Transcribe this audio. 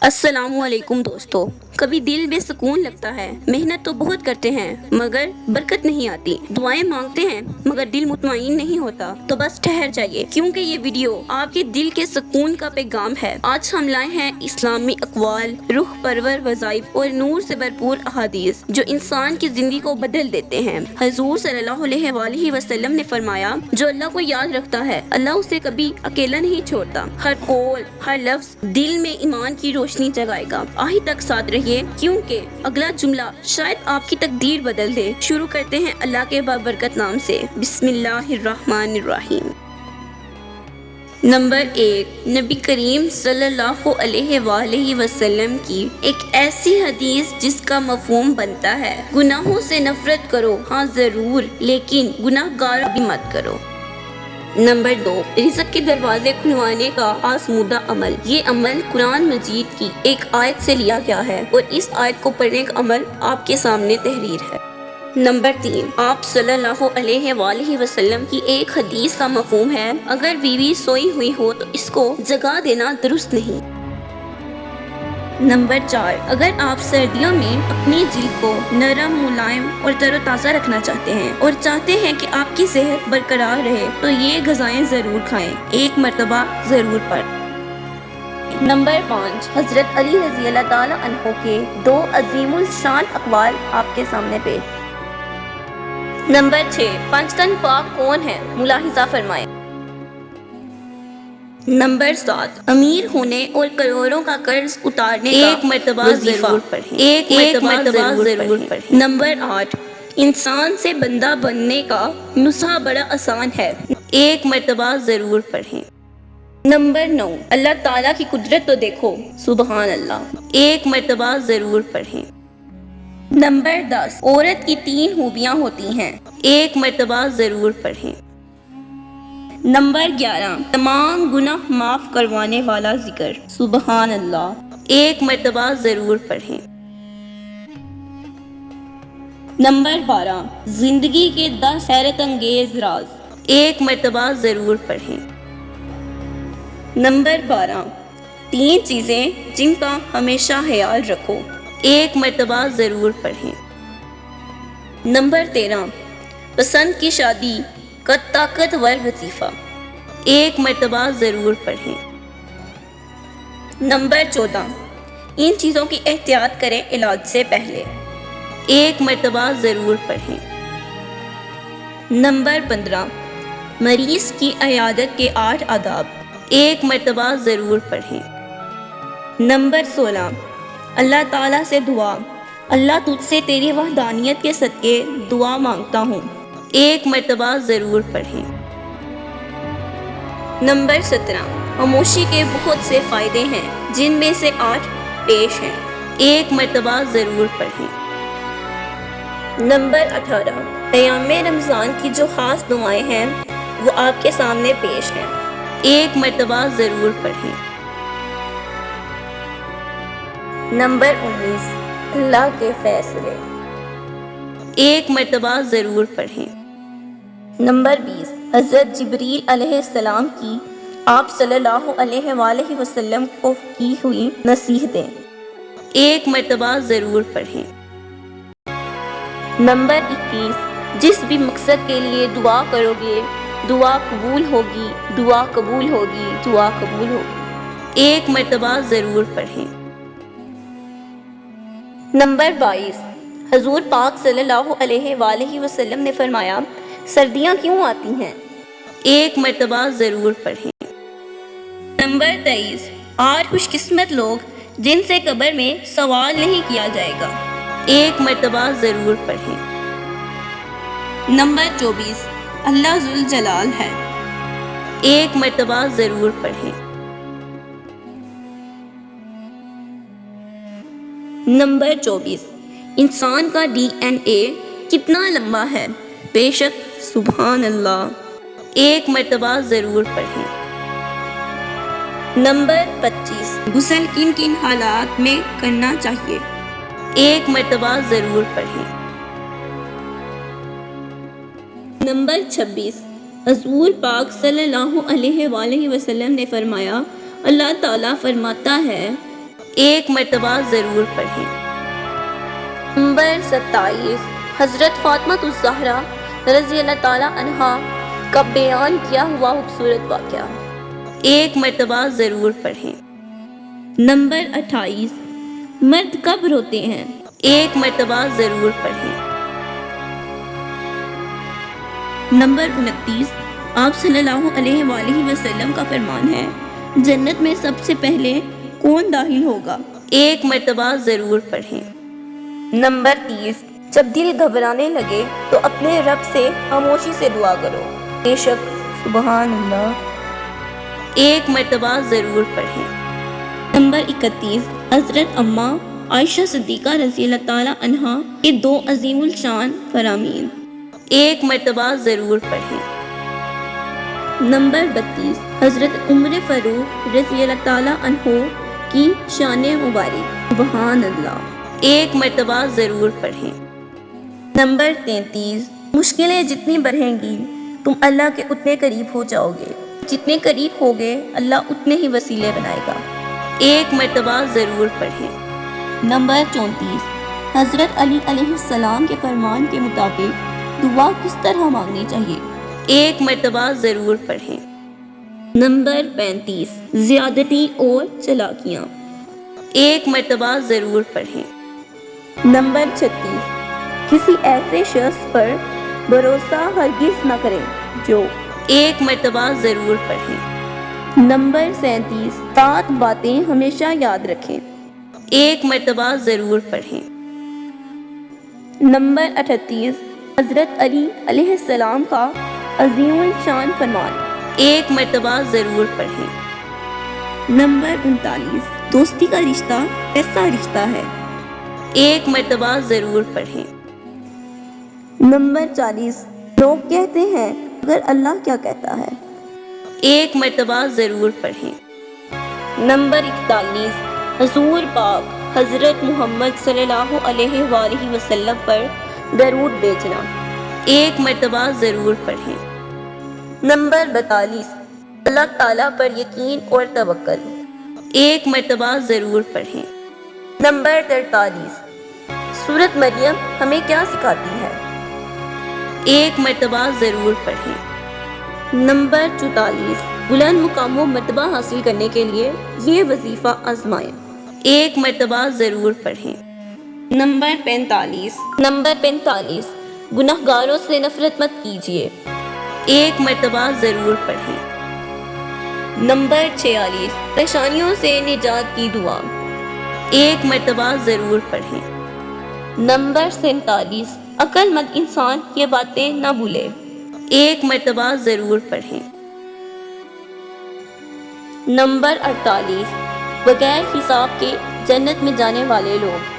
السلام علیکم دوستو، کبھی دل بے سکون لگتا ہے، محنت تو بہت کرتے ہیں مگر برکت نہیں آتی، دعائیں مانگتے ہیں مگر دل مطمئن نہیں ہوتا، تو بس ٹھہر جائیے کیونکہ یہ ویڈیو آپ کے دل کے سکون کا پیغام ہے۔ آج ہم لائے ہیں اسلامی اقوال، روح پرور وظائف اور نور سے بھرپور احادیث جو انسان کی زندگی کو بدل دیتے ہیں۔ حضور صلی اللہ علیہ وآلہ وسلم نے فرمایا، جو اللہ کو یاد رکھتا ہے اللہ اسے کبھی اکیلا نہیں چھوڑتا، ہر قول ہر لفظ دل میں ایمان کی روشنی جگائے گا۔ آخر تک ساتھ رہیے کیونکہ اگلا جملہ شاید آپ کی تقدیر بدل دے۔ شروع کرتے ہیں اللہ کے بابرکت نام سے، بسم اللہ الرحمن الرحیم۔ نمبر 1، نبی کریم صلی اللہ علیہ وآلہ وسلم کی ایک ایسی حدیث جس کا مفہوم بنتا ہے، گناہوں سے نفرت کرو ہاں ضرور، لیکن گناہ گار بھی مت کرو۔ نمبر 2، رزق کے دروازے کھلوانے کا آزمودہ عمل۔ یہ عمل قرآن مجید کی ایک آیت سے لیا گیا ہے اور اس آیت کو پڑھنے کا عمل آپ کے سامنے تحریر ہے۔ نمبر 3، آپ صلی اللہ علیہ وآلہ وسلم کی ایک حدیث کا مفہوم ہے، اگر بیوی سوئی ہوئی ہو تو اس کو جگا دینا درست نہیں۔ نمبر 4، اگر آپ سردیوں میں اپنی جلد کو نرم، ملائم اور تر و تازہ رکھنا چاہتے ہیں اور چاہتے ہیں کہ آپ کی صحت برقرار رہے تو یہ غذائیں ضرور کھائیں، ایک مرتبہ ضرور پڑھیں۔ نمبر 5، حضرت علی رضی اللہ تعالیٰ عنہ کے 2 عظیم الشان اقوال آپ کے سامنے پیش۔ نمبر 6، 5 تن پاک کون ہے، ملاحظہ فرمائیں۔ نمبر 7، امیر ہونے اور کروڑوں کا قرض اتارنے کا ایک مرتبہ ضرور پڑھیں، ایک مرتبہ ضرور پڑھیں۔ نمبر 8، انسان سے بندہ بننے کا نسخہ بڑا آسان ہے، ایک مرتبہ ضرور پڑھیں۔ نمبر 9، اللہ تعالیٰ کی قدرت تو دیکھو، سبحان اللہ، ایک مرتبہ ضرور پڑھیں۔ نمبر 10، عورت کی 3 خوبیاں ہوتی ہیں، ایک مرتبہ ضرور پڑھیں۔ نمبر 11، تمام گناہ معاف کروانے والا ذکر، سبحان اللہ، ایک مرتبہ ضرور پڑھیں۔ نمبر 12، زندگی کے 10 حیرت انگیز راز، ایک مرتبہ ضرور پڑھیں۔ نمبر 12، 3 چیزیں جن کا ہمیشہ خیال رکھو، ایک مرتبہ ضرور پڑھیں۔ نمبر 13، پسند کی شادی کا طاقتور وظیفہ، ایک مرتبہ ضرور پڑھیں۔ نمبر 14، ان چیزوں کی احتیاط کریں علاج سے پہلے، ایک مرتبہ ضرور پڑھیں۔ نمبر 15، مریض کی عیادت کے 8 آداب، ایک مرتبہ ضرور پڑھیں۔ نمبر 16، اللہ تعالیٰ سے دعا، اللہ تجھ سے تیری وحدانیت کے صدقے دعا مانگتا ہوں، ایک مرتبہ ضرور پڑھیں۔ نمبر 17، خاموشی کے بہت سے فائدے ہیں جن میں سے 8 پیش ہیں، ایک مرتبہ ضرور پڑھیں۔ نمبر 18، قیام رمضان کی جو خاص دعائیں ہیں وہ آپ کے سامنے پیش ہیں، ایک مرتبہ ضرور پڑھیں۔ نمبر 19، اللہ کے فیصلے، ایک مرتبہ ضرور پڑھیں۔ نمبر 20، حضرت جبریل علیہ السلام کی آپ صلی اللہ علیہ وآلہ وسلم کو کی ہوئی نصیحتیں، ایک مرتبہ ضرور پڑھیں۔ نمبر 21، جس بھی مقصد کے لیے دعا کرو گے دعا قبول ہوگی، دعا قبول ہوگی، دعا قبول ہوگی، ایک مرتبہ ضرور پڑھیں۔ نمبر 22، حضور پاک صلی اللہ علیہ وآلہ وسلم نے فرمایا، سردیاں کیوں آتی ہیں، ایک مرتبہ ضرور پڑھیں۔ نمبر 23، 8 خوش قسمت لوگ جن سے قبر میں سوال نہیں کیا جائے گا، ایک مرتبہ ضرور پڑھیں۔ نمبر 24، اللہ ذوالجلال ہے، ایک مرتبہ ضرور پڑھیں۔ نمبر 24، انسان کا DNA کتنا لمبا ہے، بے شک سبحان اللہ، ایک مرتبہ ضرور پڑھیں۔ نمبر 25، غسل کن کن حالات میں کرنا چاہیے، ایک مرتبہ ضرور پڑھیں۔ نمبر 26، حضور پاک صلی اللہ علیہ وآلہ وسلم نے فرمایا، اللہ تعالیٰ فرماتا ہے، ایک مرتبہ ضرور پڑھیں۔ نمبر 27، حضرت فاطمہ الزہرا رضی اللہ تعالیٰ عنہا کا بیان کیا ہوا خوبصورت واقعہ، ایک مرتبہ ضرور پڑھیں۔ نمبر 28، مرد کب روتے ہیں، ایک مرتبہ ضرور پڑھیں۔ نمبر 29، آپ صلی اللہ علیہ وآلہ وسلم کا فرمان ہے، جنت میں سب سے پہلے کون داخل ہوگا، ایک مرتبہ ضرور پڑھیں۔ نمبر 30، جب دل گھبرانے لگے تو اپنے رب سے خاموشی سے دعا کرو، بے شک سبحان اللہ، ایک مرتبہ ضرور پڑھیں۔ نمبر 31، حضرت اماں عائشہ صدیقہ رضی اللہ تعالیٰ عنہا کے 2 عظیم الشان فرامین، ایک مرتبہ ضرور پڑھیں۔ نمبر 32، حضرت عمر فاروق رضی اللہ تعالیٰ عنہ کی شان مبارک، سبحان اللہ، ایک مرتبہ ضرور پڑھیں۔ نمبر 33، مشکلیں جتنی بڑھیں گی تم اللہ کے اتنے قریب ہو جاؤ گے، جتنے قریب ہوگے اللہ اتنے ہی وسیلے بنائے گا، ایک مرتبہ ضرور پڑھیں۔ نمبر 34، حضرت علی علیہ السلام کے فرمان کے مطابق دعا کس طرح مانگنی چاہیے، ایک مرتبہ ضرور پڑھیں۔ نمبر 35، زیادتی اور چالاکیاں، ایک مرتبہ ضرور پڑھیں۔ نمبر 36، کسی ایسے شخص پر بھروسہ ہرگز نہ کریں جو، ایک مرتبہ ضرور پڑھیں۔ نمبر 37، 7 باتیں ہمیشہ یاد رکھیں، ایک مرتبہ ضرور پڑھیں۔ نمبر 38، حضرت علی علیہ السلام کا عظیم الشان فرمان، ایک مرتبہ ضرور پڑھیں۔ نمبر 39، دوستی کا رشتہ ایسا رشتہ ہے، ایک مرتبہ ضرور پڑھیں۔ نمبر 40، لوگ کہتے ہیں مگر اللہ کیا کہتا ہے، ایک مرتبہ ضرور پڑھیں۔ نمبر 41، حضور پاک حضرت محمد صلی اللہ علیہ وآلہ وسلم پر درود بھیجنا، ایک مرتبہ ضرور پڑھیں۔ نمبر 42، اللہ تعالیٰ پر یقین اور توکل، ایک مرتبہ ضرور پڑھیں۔ نمبر 43، سورۃ مریم ہمیں کیا سکھاتی ہے، ایک مرتبہ ضرور پڑھیں۔ نمبر 44، بلند مقام و مرتبہ حاصل کرنے کے لیے یہ وظیفہ آزمائیں، ایک مرتبہ ضرور پڑھیں۔ نمبر 45، گناہگاروں سے نفرت مت کیجیے، ایک مرتبہ ضرور پڑھیں۔ نمبر 46، پریشانیوں سے نجات کی دعا، ایک مرتبہ ضرور پڑھیں۔ نمبر 47، عقل مند انسان یہ باتیں نہ بھولے، ایک مرتبہ ضرور پڑھیں۔ نمبر 48، بغیر حساب کے جنت میں جانے والے لوگ،